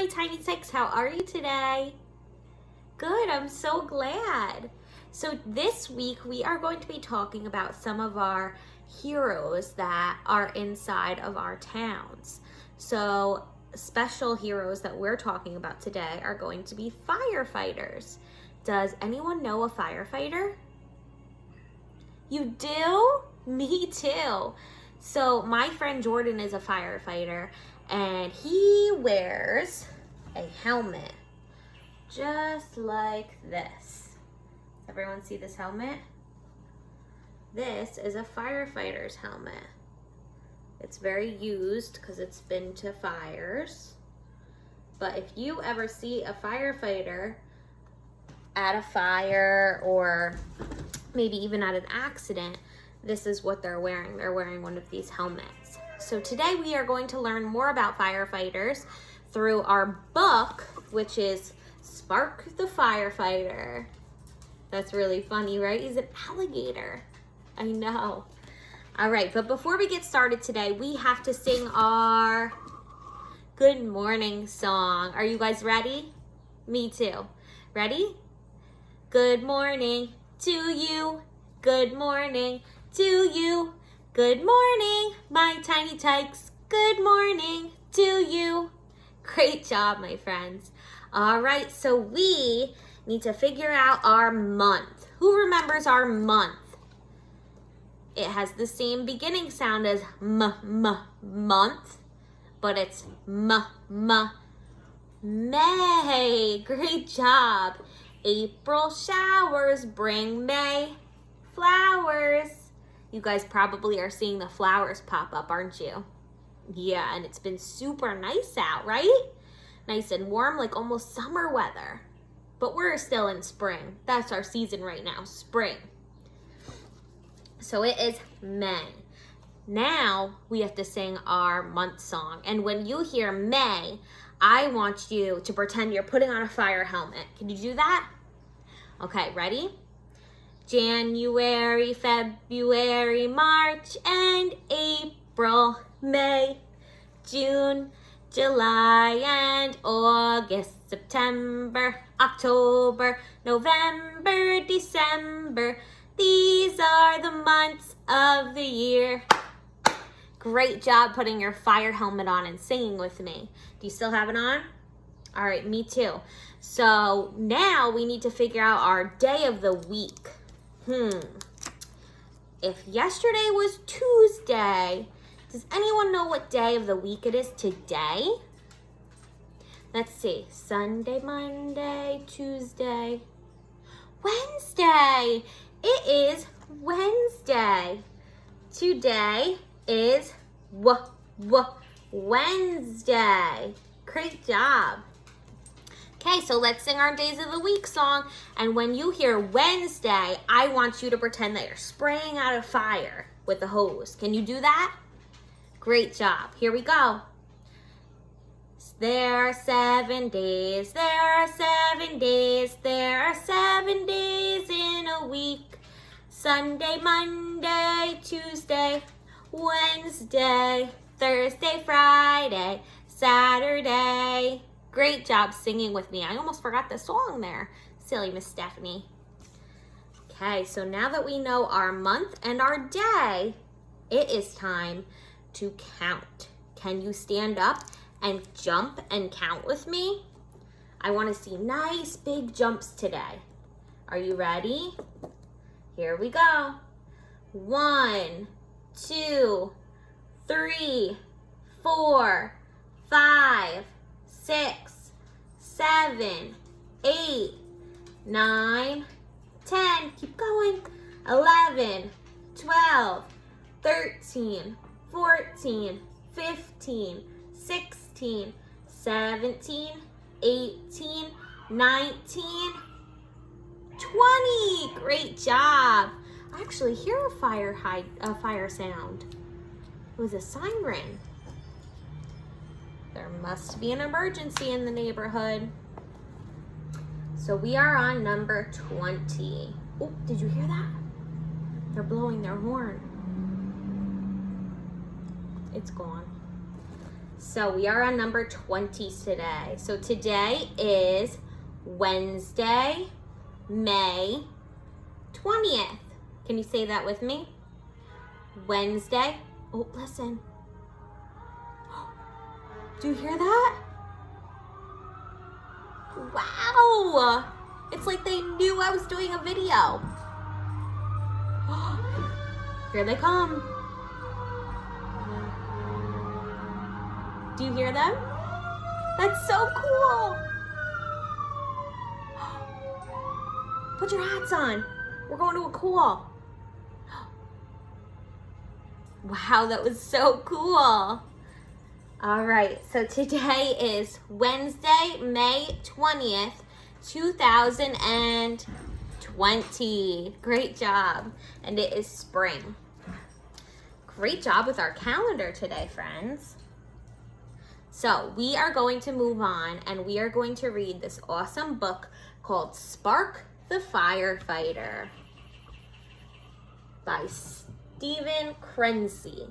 my tiny six. How are you today? Good, I'm so glad. So this week we are going to be talking about some of our heroes that are inside of our towns. So special heroes that we're talking about today are going to be firefighters. Does anyone know a firefighter? You do? Me too. So my friend Jordan is a firefighter and he wears a helmet just like this. Everyone see this helmet? This is a firefighter's helmet. It's very used because it's been to fires. But if you ever see a firefighter at a fire or maybe even at an accident, this is what they're wearing. They're wearing one of these helmets. So today we are going to learn more about firefighters through our book, which is Spark the Firefighter. That's really funny, right? He's an alligator. I know. All right, but before we get started today, we have to sing our good morning song. Are you guys ready? Me too. Ready? Good morning to you. Good morning to you. Good morning, my tiny tykes. Good morning to you. Great job, my friends. All right, so we need to figure out our month. Who remembers our month? It has the same beginning sound as month, but it's May. Great job. April showers bring May flowers. You guys probably are seeing the flowers pop up, aren't you? Yeah, and it's been super nice out, right? Nice and warm, like almost summer weather. But we're still in spring. That's our season right now, spring. So it is May. Now we have to sing our month song. And when you hear May, I want you to pretend you're putting on a fire helmet. Can you do that? Okay, ready? January, February, March, and April, May, June, July, and August, September, October, November, December. These are the months of the year. Great job putting your fire helmet on and singing with me. Do you still have it on? All right, me too. So now we need to figure out our day of the week. If yesterday was Tuesday, does anyone know what day of the week it is today? Let's see. Sunday, Monday, Tuesday, Wednesday. It is Wednesday. Today is Wednesday. Great job. Okay, so let's sing our days of the week song. And when you hear Wednesday, I want you to pretend that you're spraying out a fire with a hose. Can you do that? Great job. Here we go. There are 7 days. There are 7 days. There are 7 days in a week. Sunday, Monday, Tuesday, Wednesday, Thursday, Friday, Saturday. Great job singing with me. I almost forgot the song there. Silly Miss Stephanie. Okay, so now that we know our month and our day, it is time to count. Can you stand up and jump and count with me? I want to see nice big jumps today. Are you ready? Here we go. 1, 2, 3, 4, 5, 6, 7, 8, 9, 10. Keep going. 11, 12, 13, 14, 15, 16, 17, 18, 19, 20. Great job. I actually hear a fire sound. It was a siren. There must be an emergency in the neighborhood. So we are on number 20. Oh, did you hear that? They're blowing their horn. It's gone. So we are on number 20 today. So today is Wednesday, May 20th. Can you say that with me? Wednesday. Oh, listen. Do you hear that? Wow! It's like they knew I was doing a video. Here they come. Do you hear them? That's so cool. Put your hats on. We're going to a call. Wow, that was so cool. All right, so today is Wednesday, May 20th, 2020. Great job. And it is spring. Great job with our calendar today, friends. So we are going to move on and we are going to read this awesome book called Spark the Firefighter by Stephen Crency.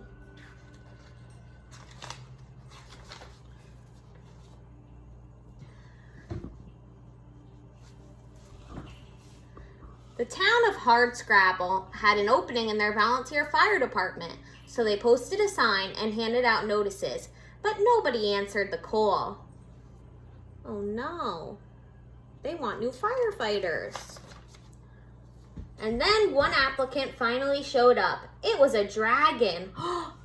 The town of Hardscrabble had an opening in their volunteer fire department, so they posted a sign and handed out notices, but nobody answered the call. Oh no, they want new firefighters. And then one applicant finally showed up. It was a dragon.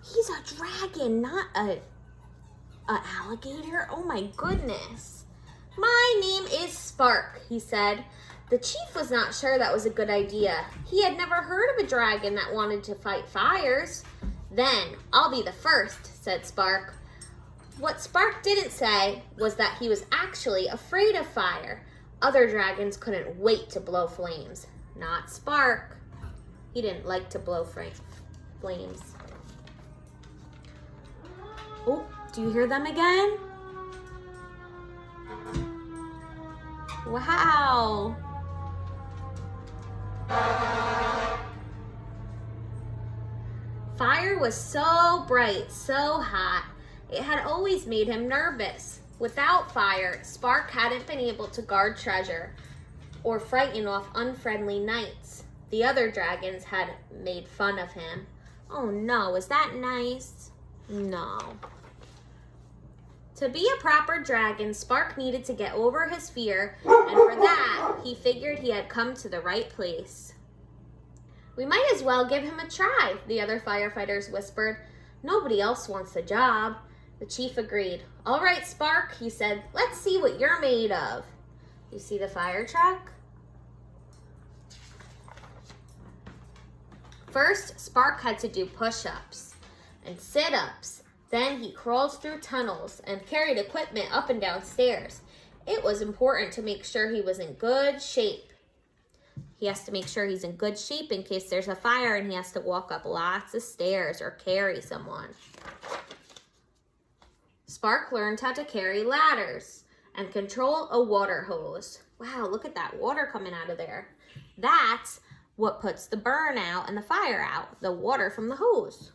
He's a dragon, not a alligator. Oh my goodness. My name is Spark, he said. The chief was not sure that was a good idea. He had never heard of a dragon that wanted to fight fires. Then, I'll be the first, said Spark. What Spark didn't say was that he was actually afraid of fire. Other dragons couldn't wait to blow flames. Not Spark. He didn't like to blow flames. Oh, do you hear them again? Wow. Fire was so bright, so hot. It had always made him nervous. Without fire, Spark hadn't been able to guard treasure or frighten off unfriendly knights. The other dragons had made fun of him. Oh no, is that nice? No. To be a proper dragon, Spark needed to get over his fear, and for that, he figured he had come to the right place. We might as well give him a try, the other firefighters whispered. Nobody else wants the job. The chief agreed. All right, Spark, he said, let's see what you're made of. You see the fire truck? First, Spark had to do push-ups and sit-ups. Then he crawled through tunnels and carried equipment up and down stairs. It was important to make sure he was in good shape. He has to make sure he's in good shape in case there's a fire and he has to walk up lots of stairs or carry someone. Spark learned how to carry ladders and control a water hose. Wow, look at that water coming out of there. That's what puts the burn out and the fire out, the water from the hose.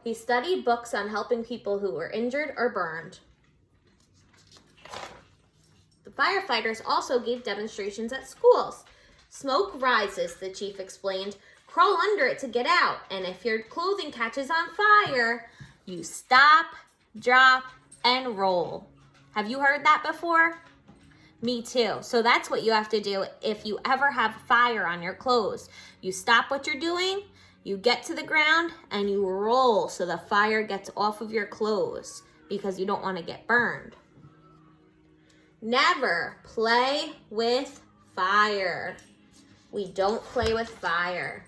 He studied books on helping people who were injured or burned. The firefighters also gave demonstrations at schools. Smoke rises, the chief explained. Crawl under it to get out, and if your clothing catches on fire, you stop, drop, and roll. Have you heard that before? Me too. So that's what you have to do if you ever have fire on your clothes. You stop what you're doing, you get to the ground, and you roll so the fire gets off of your clothes because you don't want to get burned. Never play with fire. We don't play with fire.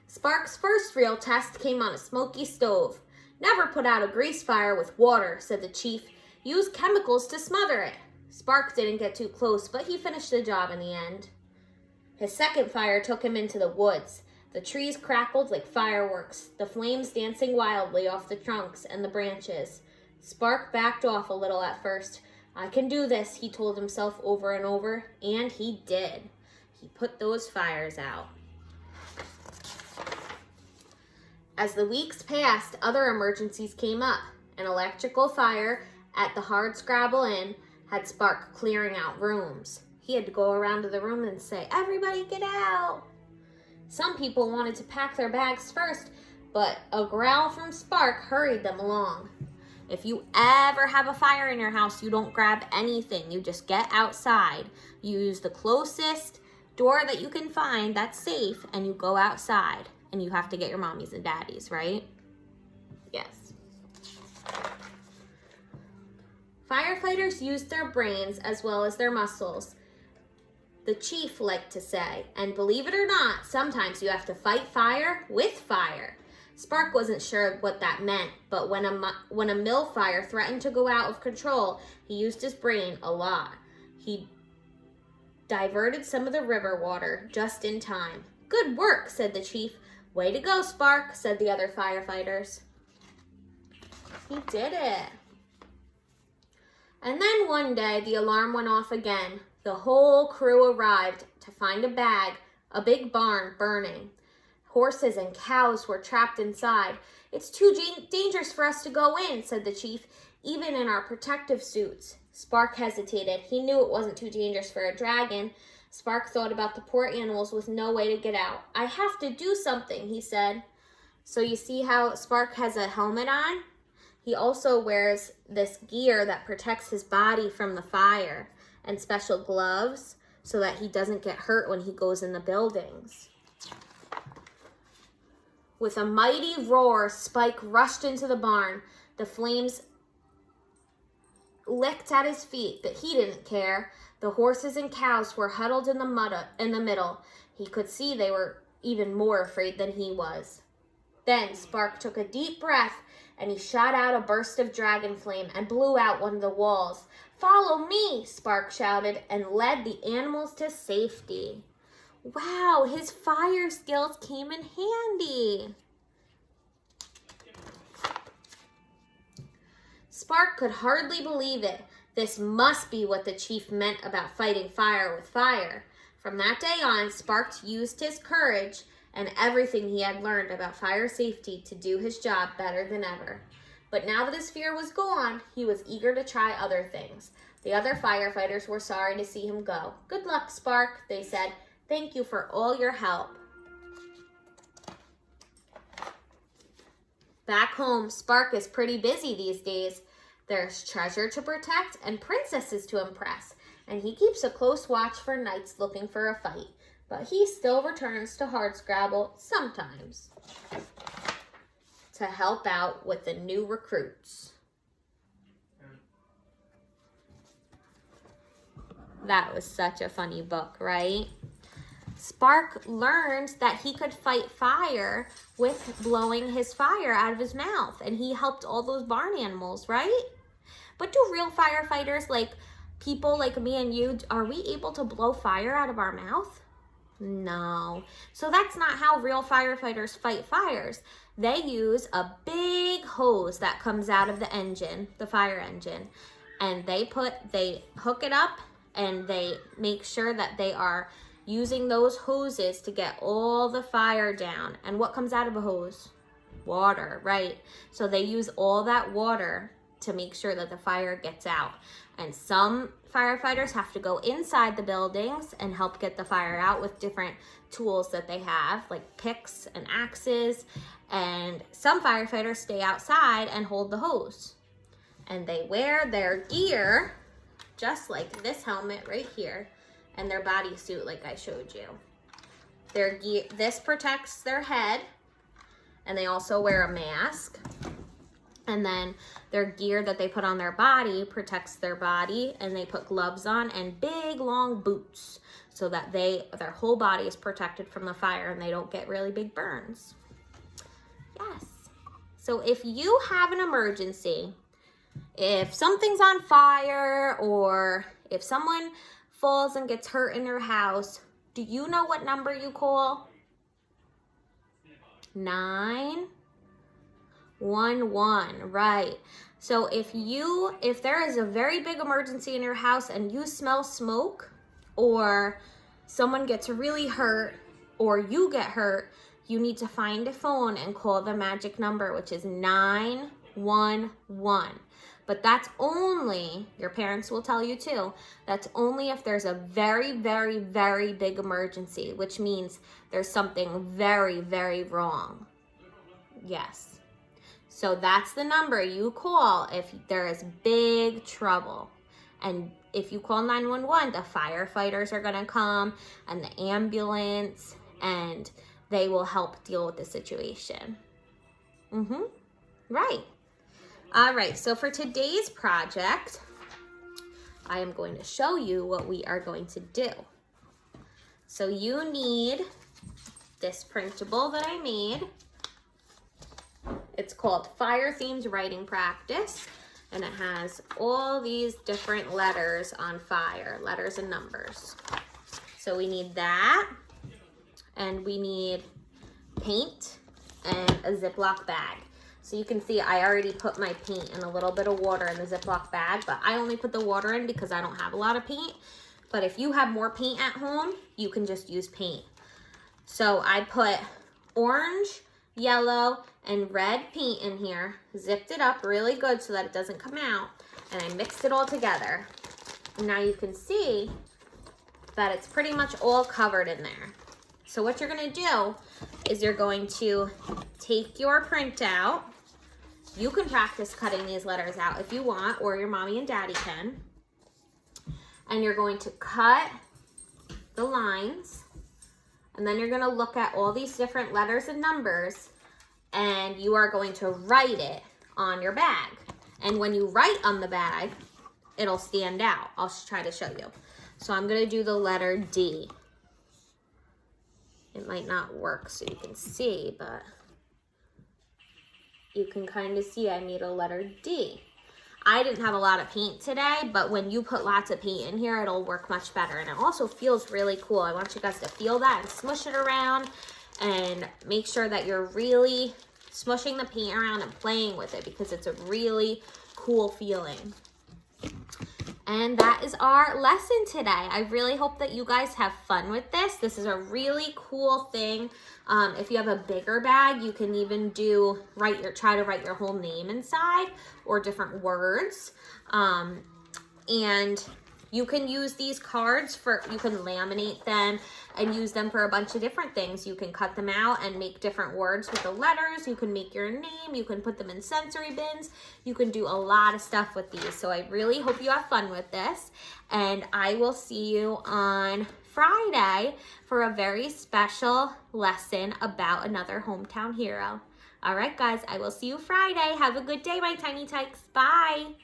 Spark's first real test came on a smoky stove. Never put out a grease fire with water, said the chief. Use chemicals to smother it. Spark didn't get too close, but he finished the job in the end. His second fire took him into the woods. The trees crackled like fireworks, the flames dancing wildly off the trunks and the branches. Spark backed off a little at first. I can do this, he told himself over and over, and he did. He put those fires out. As the weeks passed, other emergencies came up. An electrical fire at the Hardscrabble Inn had Spark clearing out rooms. He had to go around to the room and say, "Everybody get out." Some people wanted to pack their bags first, but a growl from Spark hurried them along. If you ever have a fire in your house, you don't grab anything. You just get outside. You use the closest door that you can find that's safe, and you go outside. And you have to get your mommies and daddies, right? Yes. Firefighters use their brains as well as their muscles, the chief liked to say. And believe it or not, sometimes you have to fight fire with fire. Spark wasn't sure what that meant, but when a mill fire threatened to go out of control, he used his brain a lot. He diverted some of the river water just in time. "Good work," said the chief. "Way to go, Spark," said the other firefighters. He did it. And then one day, the alarm went off again. The whole crew arrived to find a big barn burning. Horses and cows were trapped inside. "It's too dangerous for us to go in," said the chief, "even in our protective suits." Spark hesitated. He knew it wasn't too dangerous for a dragon. Spark thought about the poor animals with no way to get out. "I have to do something," he said. So you see how Spark has a helmet on? He also wears this gear that protects his body from the fire and special gloves so that he doesn't get hurt when he goes in the buildings. With a mighty roar, Spike rushed into the barn. The flames licked at his feet, but he didn't care. The horses and cows were huddled in the middle. He could see they were even more afraid than he was. Then Spark took a deep breath and he shot out a burst of dragon flame and blew out one of the walls. "Follow me," Spark shouted, and led the animals to safety. Wow, his fire skills came in handy. Spark could hardly believe it. This must be what the chief meant about fighting fire with fire. From that day on, Spark used his courage and everything he had learned about fire safety to do his job better than ever. But now that his fear was gone, he was eager to try other things. The other firefighters were sorry to see him go. "Good luck, Spark," they said. "Thank you for all your help." Back home, Spark is pretty busy these days. There's treasure to protect and princesses to impress, and he keeps a close watch for knights looking for a fight. But he still returns to Hardscrabble sometimes to help out with the new recruits. That was such a funny book, right? Spark learned that he could fight fire with blowing his fire out of his mouth, and he helped all those barn animals, right? But do real firefighters, like people like me and you, are we able to blow fire out of our mouth? No. So that's not how real firefighters fight fires. They use a big hose that comes out of the engine, the fire engine, and they hook it up and they make sure that they are using those hoses to get all the fire down. And what comes out of a hose? Water, right? So they use all that water to make sure that the fire gets out. And some firefighters have to go inside the buildings and help get the fire out with different tools that they have, like picks and axes. And some firefighters stay outside and hold the hose. And they wear their gear, just like this helmet right here, and their bodysuit like I showed you. Their gear, this protects their head, and they also wear a mask. And then their gear that they put on their body protects their body, and they put gloves on and big long boots so that their whole body is protected from the fire and they don't get really big burns. Yes. So if you have an emergency, if something's on fire or if someone falls and gets hurt in your house, do you know what number you call? 911, right. So if there is a very big emergency in your house and you smell smoke, or someone gets really hurt, or you get hurt, you need to find a phone and call the magic number, which is 911. 911. But that's only, your parents will tell you too, that's only if there's a very, very, very big emergency, which means there's something very, very wrong. Yes. So that's the number you call if there is big trouble. And if you call 911, the firefighters are going to come and the ambulance, and they will help deal with the situation. Right. All right, so for today's project, I am going to show you what we are going to do. So you need this printable that I made. It's called Fire Themed Writing Practice, and it has all these different letters on fire, letters and numbers. So we need that, and we need paint and a Ziploc bag. So you can see I already put my paint in a little bit of water in the Ziploc bag, but I only put the water in because I don't have a lot of paint. But if you have more paint at home, you can just use paint. So I put orange, yellow, and red paint in here, zipped it up really good so that it doesn't come out, and I mixed it all together. And now you can see that it's pretty much all covered in there. So what you're gonna do is you're going to take your printout. You can practice cutting these letters out if you want, or your mommy and daddy can. And you're going to cut the lines, and then you're gonna look at all these different letters and numbers, and you are going to write it on your bag. And when you write on the bag, it'll stand out. I'll try to show you. So I'm gonna do the letter D. It might not work so you can see, but you can kind of see I made a letter D. I didn't have a lot of paint today, but when you put lots of paint in here, it'll work much better. And it also feels really cool. I want you guys to feel that and smush it around and make sure that you're really smushing the paint around and playing with it, because it's a really cool feeling. And that is our lesson today. I really hope that you guys have fun with this. This is a really cool thing. If you have a bigger bag, you can even try to write your whole name inside, or different words. And you can use these cards you can laminate them and use them for a bunch of different things. You can cut them out and make different words with the letters. You can make your name. You can put them in sensory bins. You can do a lot of stuff with these. So I really hope you have fun with this. And I will see you on Friday for a very special lesson about another hometown hero. All right, guys, I will see you Friday. Have a good day, my tiny tykes. Bye.